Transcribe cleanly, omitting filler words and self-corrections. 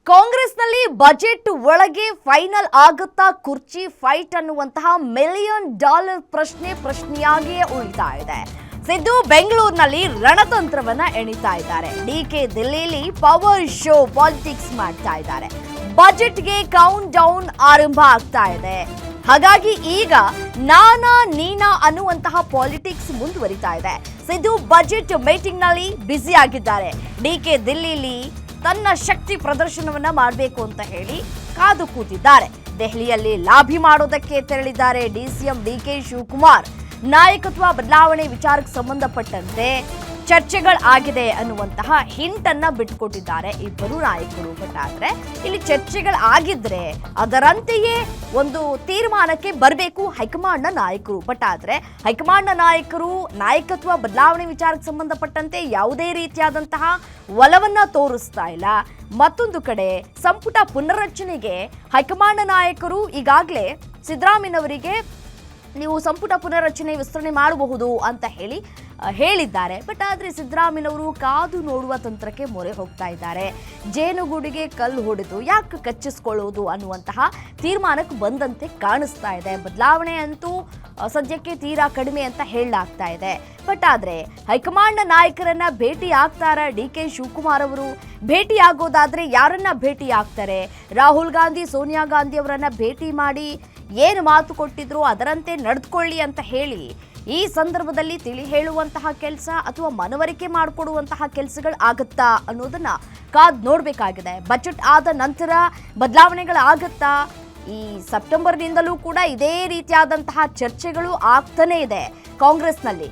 ಕಾಂಗ್ರೆಸ್ನಲ್ಲಿ ಬಜೆಟ್ ಒಳಗೆ ಫೈನಲ್ ಆಗುತ್ತಾ ಕುರ್ಚಿ ಫೈಟ್ ಅನ್ನುವಂತಹ $1,000,000 ಪ್ರಶ್ನೆಯಾಗಿಯೇ ಉಳಿತಾ ಇದೆ. ಸಿದ್ದು ಬೆಂಗಳೂರಿನಲ್ಲಿ ರಣತಂತ್ರವನ್ನ ಎಣಿತಾ ಇದ್ದಾರೆ. ಡಿಕೆ ದಿಲ್ಲಿಲಿ ಪವರ್ ಶೋ ಪಾಲಿಟಿಕ್ಸ್ ಮಾಡ್ತಾ ಇದ್ದಾರೆ. ಬಜೆಟ್ಗೆ ಕೌಂಟ್ ಡೌನ್ ಆರಂಭ ಆಗ್ತಾ ಇದೆ. ಹಾಗಾಗಿ ಈಗ ನಾನಾ ನೀನಾ ಅನ್ನುವಂತಹ ಪಾಲಿಟಿಕ್ಸ್ ಮುಂದುವರಿತಾ ಇದೆ. ಸಿದ್ದು ಬಜೆಟ್ ಮೀಟಿಂಗ್ ನಲ್ಲಿ ಬ್ಯುಸಿ ಆಗಿದ್ದಾರೆ. ಡಿಕೆ ದಿಲ್ಲಿಲಿ ತನ್ನ ಶಕ್ತಿ ಪ್ರದರ್ಶನವನ್ನ ಮಾಡಬೇಕು ಅಂತ ಹೇಳಿ ಕಾದು ಕೂತಿದ್ದಾರೆ. ದೆಹಲಿಯಲ್ಲಿ ಲಾಬಿ ಮಾಡೋದಕ್ಕೆ ತೆರಳಿದ್ದಾರೆ ಡಿಸಿಎಂ ಡಿಕೆ ಶಿವಕುಮಾರ್. ನಾಯಕತ್ವ ಬದಲಾವಣೆ ವಿಚಾರಕ್ಕೆ ಸಂಬಂಧಪಟ್ಟಂತೆ ಚರ್ಚೆಗಳಾಗಿದೆ ಅನ್ನುವಂತಹ ಹಿಂಟ್ ಅನ್ನ ಬಿಟ್ಟುಕೊಟ್ಟಿದ್ದಾರೆ ಇಬ್ಬರು ನಾಯಕರು. ಬಟ್ ಆದ್ರೆ ಇಲ್ಲಿ ಚರ್ಚೆಗಳಾಗಿದ್ರೆ ಅದರಂತೆಯೇ ಒಂದು ತೀರ್ಮಾನಕ್ಕೆ ಬರಬೇಕು ಹೈಕಮಾಂಡ್ನ ನಾಯಕರು. ಬಟ್ ಆದ್ರೆ ಹೈಕಮಾಂಡ್ನ ನಾಯಕರು ನಾಯಕತ್ವ ಬದಲಾವಣೆ ವಿಚಾರಕ್ಕೆ ಸಂಬಂಧಪಟ್ಟಂತೆ ಯಾವುದೇ ರೀತಿಯಾದಂತಹ ಒಲವನ್ನ ತೋರಿಸ್ತಾ ಇಲ್ಲ. ಮತ್ತೊಂದು ಕಡೆ ಸಂಪುಟ ಪುನರ್ರಚನೆಗೆ ಹೈಕಮಾಂಡ್ ನಾಯಕರು ಈಗಾಗಲೇ ಸಿದ್ದರಾಮಯ್ಯನವರಿಗೆ ನೀವು ಸಂಪುಟ ಪುನರ್ರಚನೆ ವಿಸ್ತರಣೆ ಮಾಡಬಹುದು ಅಂತ ಹೇಳಿದ್ದಾರೆ. ಬಟ್ ಆದರೆ ಸಿದ್ದರಾಮಯ್ಯನವರು ಕಾದು ನೋಡುವ ತಂತ್ರಕ್ಕೆ ಮೊರೆ ಹೋಗ್ತಾ ಇದ್ದಾರೆ. ಜೇನುಗೂಡಿಗೆ ಕಲ್ಲು ಹೊಡೆದು ಯಾಕೆ ಕಚ್ಚಿಸ್ಕೊಳ್ಳೋದು ಅನ್ನುವಂತಹ ತೀರ್ಮಾನಕ್ಕೆ ಬಂದಂತೆ ಕಾಣಿಸ್ತಾ ಇದೆ. ಬದಲಾವಣೆ ಅಂತೂ ಸದ್ಯಕ್ಕೆ ತೀರಾ ಕಡಿಮೆ ಅಂತ ಹೇಳಲಾಗ್ತಾ ಇದೆ. ಬಟ್ ಆದರೆ ಹೈಕಮಾಂಡ್ ನಾಯಕರನ್ನ ಭೇಟಿ ಆಗ್ತಾರ ಡಿಕೆ ಶಿವಕುಮಾರ್ ಅವರು? ಭೇಟಿ ಆಗೋದಾದ್ರೆ ಯಾರನ್ನ ಭೇಟಿ ಆಗ್ತಾರೆ? ರಾಹುಲ್ ಗಾಂಧಿ ಸೋನಿಯಾ ಗಾಂಧಿ ಅವರನ್ನ ಭೇಟಿ ಮಾಡಿ ಏನು ಮಾತು ಕೊಟ್ಟಿದ್ರು ಅದರಂತೆ ನಡೆದುಕೊಳ್ಳಿ ಅಂತ ಹೇಳಿ ಈ ಸಂದರ್ಭದಲ್ಲಿ ತಿಳಿ ಹೇಳುವಂತಹ ಕೆಲಸ ಅಥವಾ ಮನವರಿಕೆ ಮಾಡಿಕೊಡುವಂತಹ ಕೆಲಸಗಳು ಆಗುತ್ತಾ ಅನ್ನೋದನ್ನ ಕಾದ್ ನೋಡಬೇಕಾಗಿದೆ. ಬಜೆಟ್ ಆದ ನಂತರ ಬದಲಾವಣೆಗಳಾಗುತ್ತಾ? ಈ ಸೆಪ್ಟೆಂಬರ್ನಿಂದಲೂ ಕೂಡ ಇದೇ ರೀತಿಯಾದಂತಹ ಚರ್ಚೆಗಳು ಆಗ್ತಾನೆ ಇದೆ ಕಾಂಗ್ರೆಸ್ನಲ್ಲಿ.